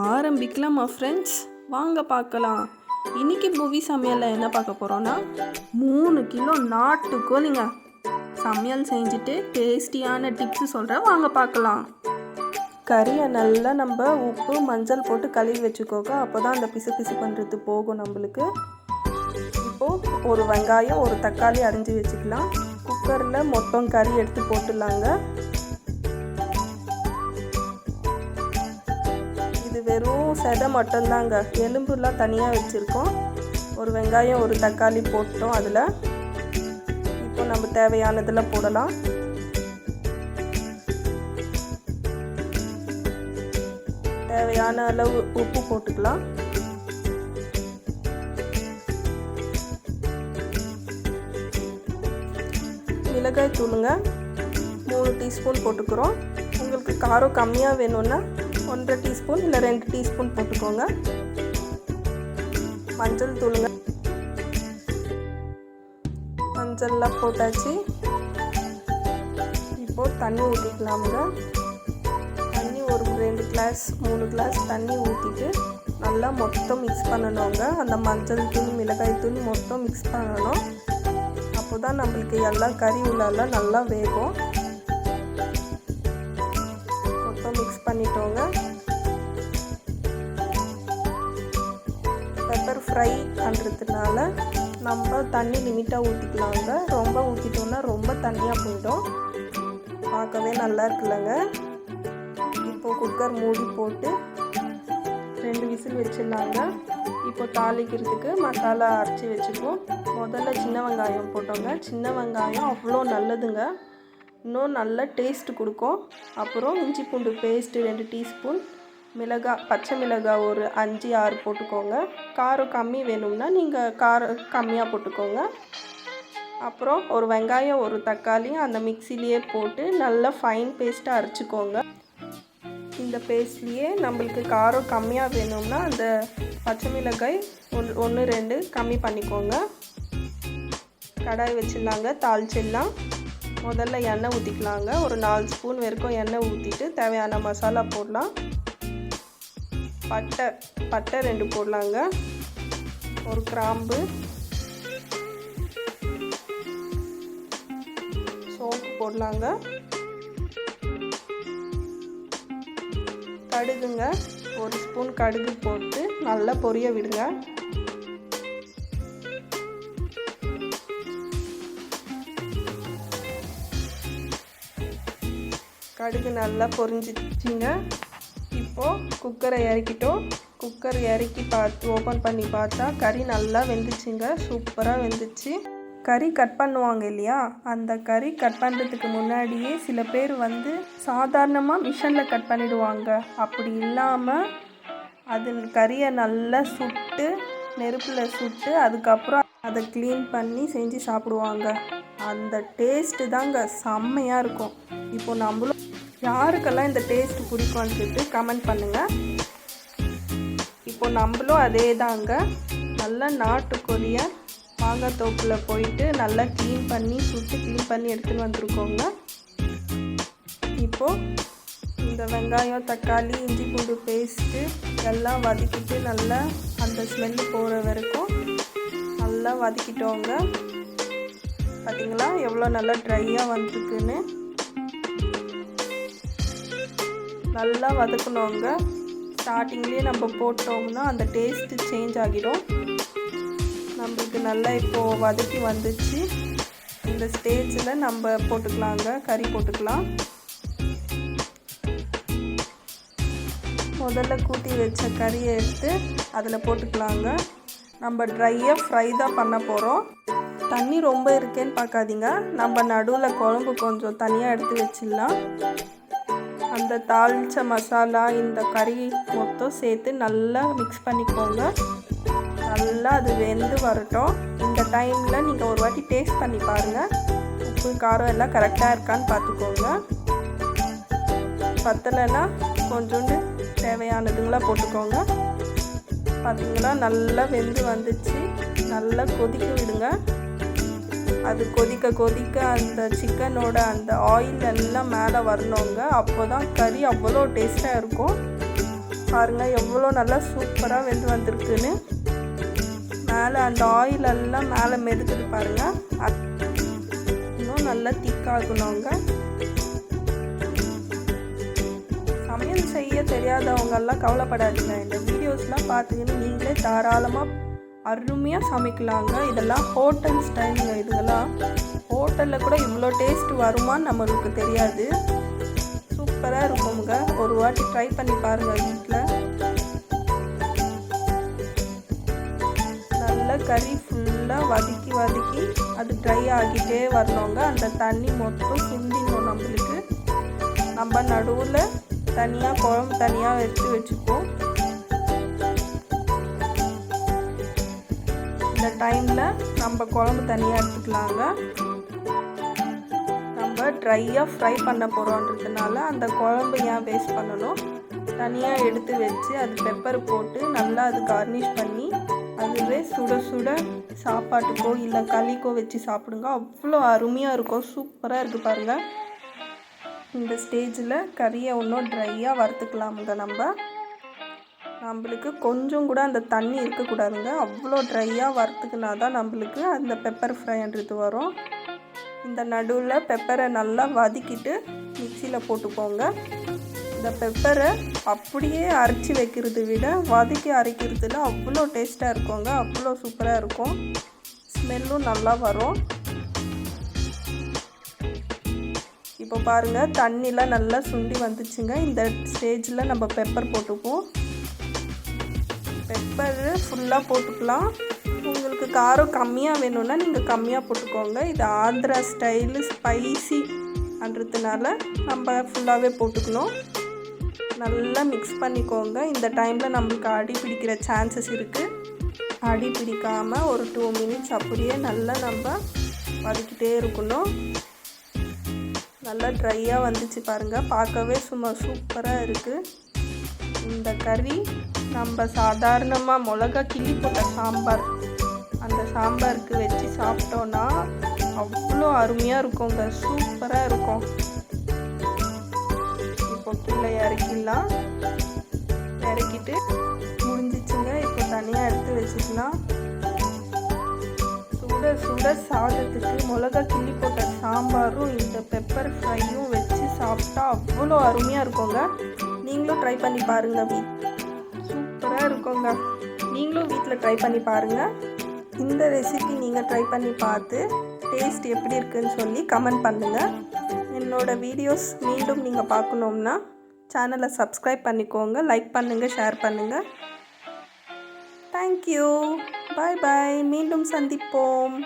ஆரம்பிக்கலாமா ஃப்ரெண்ட்ஸ்? வாங்க பார்க்கலாம். இன்றைக்கி மூவி சமையலில் என்ன பார்க்க போகிறோன்னா 3 கிலோ நாட்டுக்கோழிங்க சமையல் செஞ்சுட்டு டேஸ்டியான டிப்ஸு சொல்கிறேன், வாங்க பார்க்கலாம். கறியை நல்லா நம்ம உப்பு மஞ்சள் போட்டு கழுவி வச்சுக்கோங்க. அப்போ தான் அந்த பிசு பண்ணுறது போகும் நம்மளுக்கு. இப்போது ஒரு வெங்காயம் ஒரு தக்காளி அரிஞ்சு வச்சுக்கலாம். குக்கரில் மொத்தம் கறி எடுத்து போட்டுடலாங்க. இது வெறும் செதை மட்டும்தாங்க, எலும்புலாம் தனியாக வச்சுருக்கோம். ஒரு வெங்காயம் ஒரு தக்காளி போட்டோம். அதில் இப்போ நம்ம தேவையானதில் போடலாம். தேவையான அளவு உப்பு போட்டுக்கலாம். மிளகாய் தூளுங்க 3 டீஸ்பூன் போட்டுக்கிறோம். உங்களுக்கு காரம் கம்மியாக வேணும்னா 1.5 டீஸ்பூன் இல்லை 2 டீஸ்பூன் போட்டுக்கோங்க. மஞ்சள் தூளுங்க, மஞ்சள்லாம் போட்டாச்சு. இப்போது தண்ணி ஊற்றிக்கலாமுங்க. தண்ணி ஒரு 2 கிளாஸ் 3 கிளாஸ் தண்ணி ஊற்றிட்டு நல்லா மொத்தம் மிக்ஸ் பண்ணணுங்க. அந்த மஞ்சள் தூள் மிளகாய் தூள் மொத்தம் மிக்ஸ் பண்ணணும். அப்போ தான் நம்மளுக்கு எல்லாம் கறி உள்ளெல்லாம் நல்லா வேகும். மொத்தம் மிக்ஸ் பண்ணிட்டோங்க. பெப்பர் ஃப்ரை பண்ணுறதுனால நம்ம தண்ணி லிமிட்டாக ஊற்றிக்கலாங்க. ரொம்ப ஊற்றிட்டோம்னா ரொம்ப தண்ணியாக போயிடும், பார்க்கவே நல்லா இருக்குல்லங்க. இப்போது குக்கர் மூடி போட்டு 2 விசில் வச்சிடலாங்க. இப்போ தாளிக்கிறதுக்கு மசாலா அரைச்சி வச்சுப்போம். முதல்ல சின்ன வெங்காயம் போட்டோங்க. சின்ன வெங்காயம் அவ்வளோ நல்லதுங்க, இன்னும் நல்ல டேஸ்ட் கொடுக்கும். அப்புறம் இஞ்சி பூண்டு பேஸ்ட்டு 2 டீஸ்பூன், பச்சை மிளகாய் ஒரு 5-6 போட்டுக்கோங்க. காரம் கம்மி வேணும்னா நீங்கள் காரம் கம்மியாக போட்டுக்கோங்க. அப்புறம் ஒரு வெங்காயம் ஒரு தக்காளி அந்த மிக்சிலேயே போட்டு நல்லா ஃபைன் பேஸ்ட்டாக அரைச்சிக்கோங்க. இந்த பேஸ்ட்லேயே நம்மளுக்கு காரம் கம்மியாக வேணும்னா அந்த பச்சை மிளகாய் 1-2 கம்மி பண்ணிக்கோங்க. கடாய் வச்சிடலாங்க, தாளிச்சிடலாம். முதல்ல எண்ணெய் ஊற்றிக்கலாங்க. ஒரு 4 ஸ்பூன் வரைக்கும் எண்ணெய் ஊற்றிட்டு தேவையான மசாலா போடலாம். பட்டை 2 போடலாங்க. ஒரு கிராம்பு, சோம்பு போடலாங்க. கடுகுங்க, 1 ஸ்பூன் கடுகு போட்டு நல்லா பொரிய விடுங்க. கடுகு நல்லா பொரிஞ்சிச்சிங்க. இப்போது குக்கரை இறக்கிட்டோம். குக்கர் இறக்கி ஓப்பன் பண்ணி பார்த்தா கறி நல்லா வெந்துச்சுங்க, சூப்பராக வெந்துச்சு. கறி கட் பண்ணுவாங்க இல்லையா, அந்த கறி கட் பண்ணுறதுக்கு முன்னாடியே சில பேர் சாதாரணமாக மிஷினில் கட் பண்ணிடுவாங்க. அப்படி இல்லாமல் அது கறியை நல்லா சுட்டு நெருப்பில் சுட்டு அதுக்கப்புறம் அதை க்ளீன் பண்ணி செஞ்சு சாப்பிடுவாங்க. அந்த டேஸ்ட்டு தாங்க செம்மையாக இருக்கும். இப்போது நம்மளும் யாருக்கெல்லாம் இந்த டேஸ்ட் பிடிக்கும்னு சொல்லிட்டு கமெண்ட் பண்ணுங்கள். இப்போ நம்மளும் அதே தாங்க, நல்லா நாட்டுக்கோழியை மாங்காய் தோப்பில் போயிட்டு நல்லா க்ளீன் பண்ணி சுட்டு க்ளீன் பண்ணி எடுத்துகிட்டு வந்துருக்கோங்க. இப்போது இந்த வெங்காயம் தக்காளி இஞ்சி பூண்டு பேஸ்ட்டு எல்லாம் வதக்கிட்டு நல்லா அந்த ஸ்மெல்லு போகிற வரைக்கும் நல்லா வதக்கிட்டோங்க. பார்த்திங்களா எவ்வளோ நல்லா ட்ரையாக வந்துருக்குன்னு. நல்லா வதக்கணுங்க. ஸ்டார்டிங்லேயே நம்ம போட்டோம்னா அந்த டேஸ்ட்டு சேஞ்ச் ஆகிடும். நம்மளுக்கு நல்லா இப்போது வதக்கி வந்துச்சு. இந்த ஸ்டேஜில் நம்ம போட்டுக்கலாங்க, கறி போட்டுக்கலாம். முதல்ல கூட்டி வச்ச கறியை எடுத்து அதில் போட்டுக்கலாங்க. நம்ம ட்ரையாக ஃப்ரை தான் பண்ண போகிறோம். தண்ணி ரொம்ப இருக்கேன்னு பார்க்காதீங்க, நம்ம நடுவில் குழம்பு கொஞ்சம் தனியாக எடுத்து வச்சிடலாம். அந்த தாளித்த மசாலா இந்த கறி மொத்தம் சேர்த்து நல்லா மிக்ஸ் பண்ணிக்கோங்க. நல்லா அது வெந்து வரட்டும். இந்த டைமில் நீங்கள் ஒரு வாட்டி டேஸ்ட் பண்ணி பாருங்கள், உப்பு காரம் எல்லாம் கரெக்டாக இருக்கான்னு பார்த்துக்கோங்க. பத்தலைன்னா கொஞ்சோண்டு தேவையானதுங்களாம் போட்டுக்கோங்க. பார்த்திங்களா நல்லா வெந்து வந்துச்சு. நல்லா கொதிக்க விடுங்க. அது கொதிக்க கொதிக்க அந்த சிக்கனோட அந்த ஆயில் எல்லாம் மேலே வரணுங்க. அப்போ தான் கறி அவ்வளோ டேஸ்ட்டாக இருக்கும். பாருங்கள் எவ்வளோ நல்லா சூப்பராக வெந்து வந்திருக்குன்னு. மேலே அந்த ஆயிலெல்லாம் மேலே மெதுக்குது பாருங்கள். இன்னும் நல்லா திக்காகணுங்க. சமையல் செய்ய தெரியாதவங்கெல்லாம் கவலைப்படாதீங்க. இந்த வீடியோஸ்லாம் பார்த்துக்கின்னு நீங்களே தாராளமாக அருமையாக சமைக்கலாங்க. இதெல்லாம் ஹோட்டல் ஸ்டைலுங்க. இதெல்லாம் ஹோட்டலில் கூட இவ்வளோ டேஸ்ட் வருமான்னு நம்மளுக்கு தெரியாது. சூப்பராக இருக்குங்க. ஒரு வாட்டி ட்ரை பண்ணி பாருங்கள் வீட்டில். நல்லா கறி ஃபுல்லாக வதக்கி அது ட்ரை ஆகிட்டே வரணுங்க. அந்த தண்ணி மொத்தம் சுண்டிடணும் நம்மளுக்கு. நம்ம நடுவில் தனியாக குழம்பு தனியாக எடுத்து வச்சுப்போம். இந்த டைமில் நம்ம குழம்பு தனியாக எடுத்துக்கலாங்க. நம்ம ட்ரையாக ஃப்ரை பண்ண போகிறோன்றதுனால அந்த குழம்பு ஏன் வேஸ்ட் பண்ணணும், தனியாக எடுத்து வச்சு அது பெப்பர் போட்டு நல்லா அது கார்னிஷ் பண்ணி அதுவே சுட சுட சாப்பாட்டுக்கோ இல்லை களிக்கோ வச்சு சாப்பிடுங்க. அவ்வளோ அருமையாக இருக்கும். சூப்பராக இருக்குது பாருங்கள். இந்த ஸ்டேஜில் கறியை இன்னும் ட்ரையாக வறுத்துக்கலாமுங்க. நம்மளுக்கு கொஞ்சம் கூட அந்த தண்ணி இருக்கக்கூடாதுங்க. அவ்வளோ ட்ரையாக வறுத்துக்கினா தான் நம்மளுக்கு அந்த பெப்பர் ஃப்ரைன்றது வரும். இந்த நடுவில் பெப்பரை நல்லா வதக்கிட்டு மிக்சியில் போட்டுக்கோங்க. இந்த பெப்பரை அப்படியே அரைச்சி வைக்கிறத விட வதக்கி அரைக்கிறதுல அவ்வளோ டேஸ்ட்டாக இருக்குங்க. அவ்வளோ சூப்பராக இருக்கும். ஸ்மெல்லும் நல்லா வரும். இப்போ பாருங்கள் தண்ணிலாம் நல்லா சுண்டி வந்துச்சுங்க. இந்த ஸ்டேஜில் நம்ம பெப்பர் போட்டுப்போம். பெப்பர் ஃபுல்லாக போட்டுக்கலாம். உங்களுக்கு காரம் கம்மியாக வேணும்னா நீங்கள் கம்மியாக போட்டுக்கோங்க. இது ஆந்திரா ஸ்டைலு ஸ்பைசின்றதுனால நம்ம ஃபுல்லாகவே போட்டுக்கணும். நல்லா மிக்ஸ் பண்ணிக்கோங்க. இந்த டைமில் நம்மளுக்கு அடி பிடிக்கிற சான்சஸ் இருக்குது. அடி பிடிக்காமல் ஒரு 2 மினிட்ஸ் அப்படியே நல்லா நம்ம வதக்கிட்டே இருக்கணும். நல்லா ட்ரையாக வந்துச்சு பாருங்கள். பார்க்கவே சும்மா சூப்பராக இருக்குது. இந்த கறி நம்ம சாதாரணமாக மிளகா கிள்ளி போட்ட சாம்பார், அந்த சாம்பாருக்கு வச்சு சாப்பிட்டோன்னா அவ்வளோ அருமையாக இருக்குங்க. சூப்பராக இருக்கும். இப்போ கீழே இறக்கிடலாம். இறக்கிட்டு முடிஞ்சிச்சுங்க. இப்போ தனியாக எடுத்து வச்சுக்கலாம். சுட சுட சாதத்துக்கு மிளகா கிள்ளி போட்ட சாம்பாரும் இந்த பெப்பர் ஃப்ரையும் வச்சு சாப்பிட்டா அவ்வளோ அருமையாக இருக்குங்க. நீங்களும் ட்ரை பண்ணி பாருங்கள். சூப்பராக இருக்குங்க. நீங்களும் வீட்டில் ட்ரை பண்ணி பாருங்கள். இந்த ரெசிபி நீங்கள் ட்ரை பண்ணி பார்த்து டேஸ்ட் எப்படி இருக்குன்னு சொல்லி கமெண்ட் பண்ணுங்கள். என்னோடய வீடியோஸ் மீண்டும் நீங்கள் பார்க்கணுன்னா சேனலை சப்ஸ்கிரைப் பண்ணிக்கோங்க. லைக் பண்ணுங்கள், ஷேர் பண்ணுங்கள். தேங்க்யூ. பாய் பாய். மீண்டும் சந்திப்போம்.